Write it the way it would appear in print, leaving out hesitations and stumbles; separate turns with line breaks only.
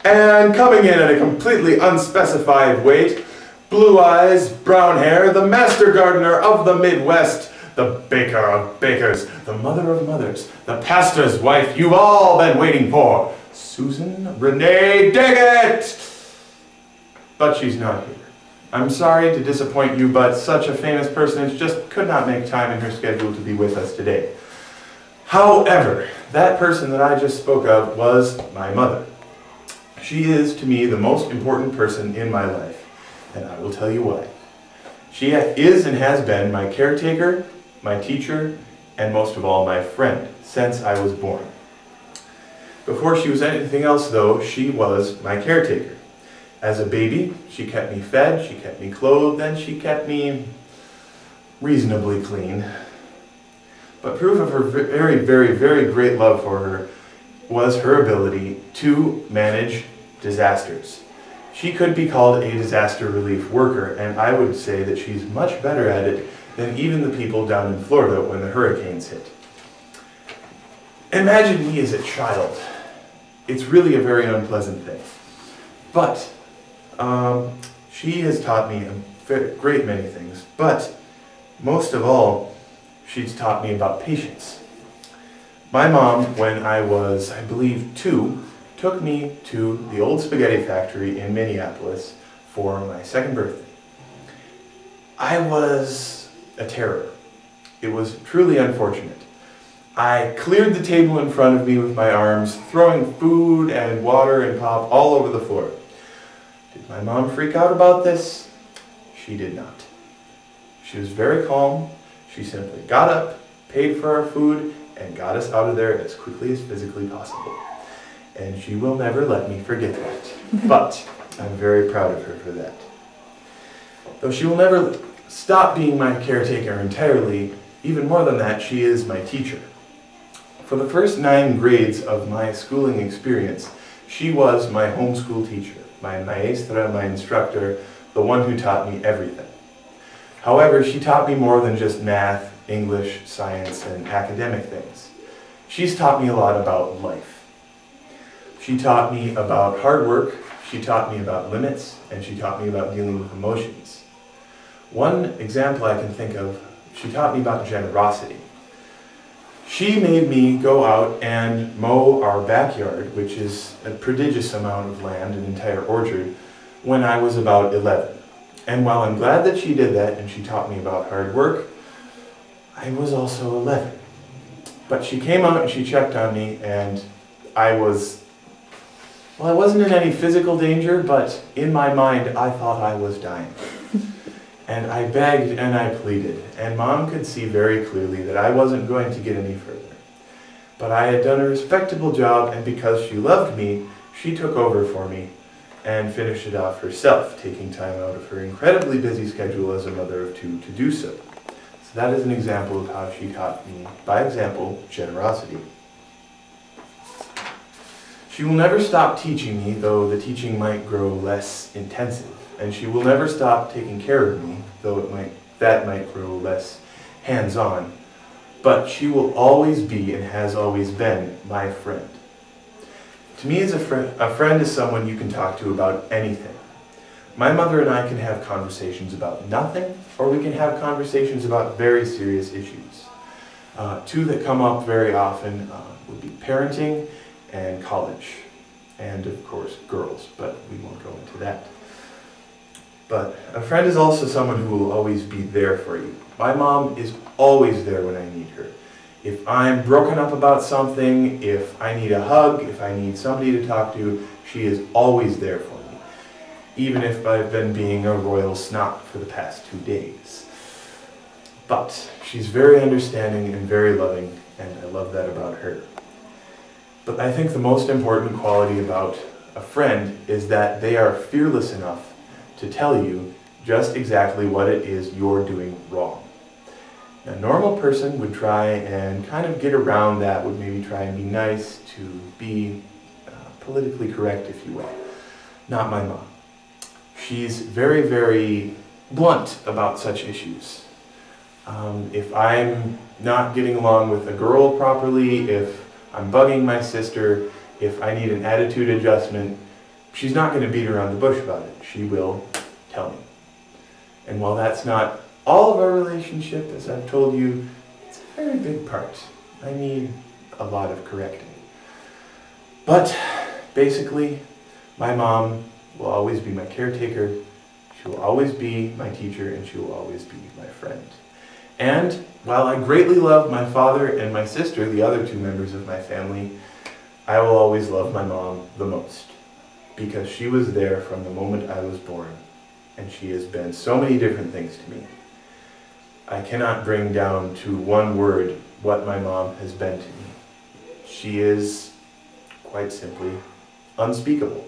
And coming in at a completely unspecified weight, blue eyes, brown hair, the master gardener of the Midwest, the baker of bakers, the mother of mothers, the pastor's wife you've all been waiting for, Susan Renee Daggett! But she's not here. I'm sorry to disappoint you, but such a famous personage just could not make time in her schedule to be with us today. However, that person that I just spoke of was my mother. She is, to me, the most important person in my life, and I will tell you why. She is and has been my caretaker, my teacher, and most of all, my friend, since I was born. Before she was anything else, though, she was my caretaker. As a baby, she kept me fed, she kept me clothed, and she kept me reasonably clean. But proof of her very, very, very great love for her was her ability to manage disasters. She could be called a disaster relief worker, and I would say that she's much better at it than even the people down in Florida when the hurricanes hit. Imagine me as a child. It's really a very unpleasant thing. But she has taught me a great many things, but most of all, she's taught me about patience. My mom, when I was, I believe, 2, took me to the old spaghetti factory in Minneapolis for my 2nd birthday. I was a terror. It was truly unfortunate. I cleared the table in front of me with my arms, throwing food and water and pop all over the floor. Did my mom freak out about this? She did not. She was very calm. She simply got up, paid for our food, and got us out of there as quickly as physically possible. And she will never let me forget that. But I'm very proud of her for that. Though she will never stop being my caretaker entirely, even more than that, she is my teacher. For the first 9 grades of my schooling experience, she was my homeschool teacher, my maestra, my instructor, the one who taught me everything. However, she taught me more than just math, English, science, and academic things. She's taught me a lot about life. She taught me about hard work, she taught me about limits, and she taught me about dealing with emotions. One example I can think of, she taught me about generosity. She made me go out and mow our backyard, which is a prodigious amount of land, an entire orchard, when I was about 11. And while I'm glad that she did that and she taught me about hard work, I was also 11. But she came out and she checked on me, and I wasn't in any physical danger, but in my mind I thought I was dying. And I begged and I pleaded, and Mom could see very clearly that I wasn't going to get any further. But I had done a respectable job, and because she loved me, she took over for me and finished it off herself, taking time out of her incredibly busy schedule as a mother of 2 to do so. So that is an example of how she taught me, by example, generosity. She will never stop teaching me, though the teaching might grow less intensive. And she will never stop taking care of me, though that might grow less hands-on. But she will always be, and has always been, my friend. To me, as a friend is someone you can talk to about anything. My mother and I can have conversations about nothing, or we can have conversations about very serious issues. 2 that come up very often would be parenting and college, and of course girls, but we won't go into that. But a friend is also someone who will always be there for you. My mom is always there when I need her. If I'm broken up about something, if I need a hug, if I need somebody to talk to, she is always there for me. Even if I've been being a royal snot for the past 2 days. But she's very understanding and very loving, and I love that about her. But I think the most important quality about a friend is that they are fearless enough to tell you just exactly what it is you're doing wrong. A normal person would try and kind of get around that, would maybe try and be nice, to be politically correct, if you will. Not my mom. She's very, very blunt about such issues. If I'm not getting along with a girl properly, if I'm bugging my sister, If I need an attitude adjustment, she's not going to beat around the bush about it. She will tell me. And while that's not all of our relationship, as I've told you, it's a very big part. I need a lot of correcting. But basically, my mom will always be my caretaker, she will always be my teacher, and she will always be my friend. And while I greatly love my father and my sister, the other two members of my family, I will always love my mom the most, because she was there from the moment I was born, and she has been so many different things to me. I cannot bring down to one word what my mom has been to me. She is, quite simply, unspeakable.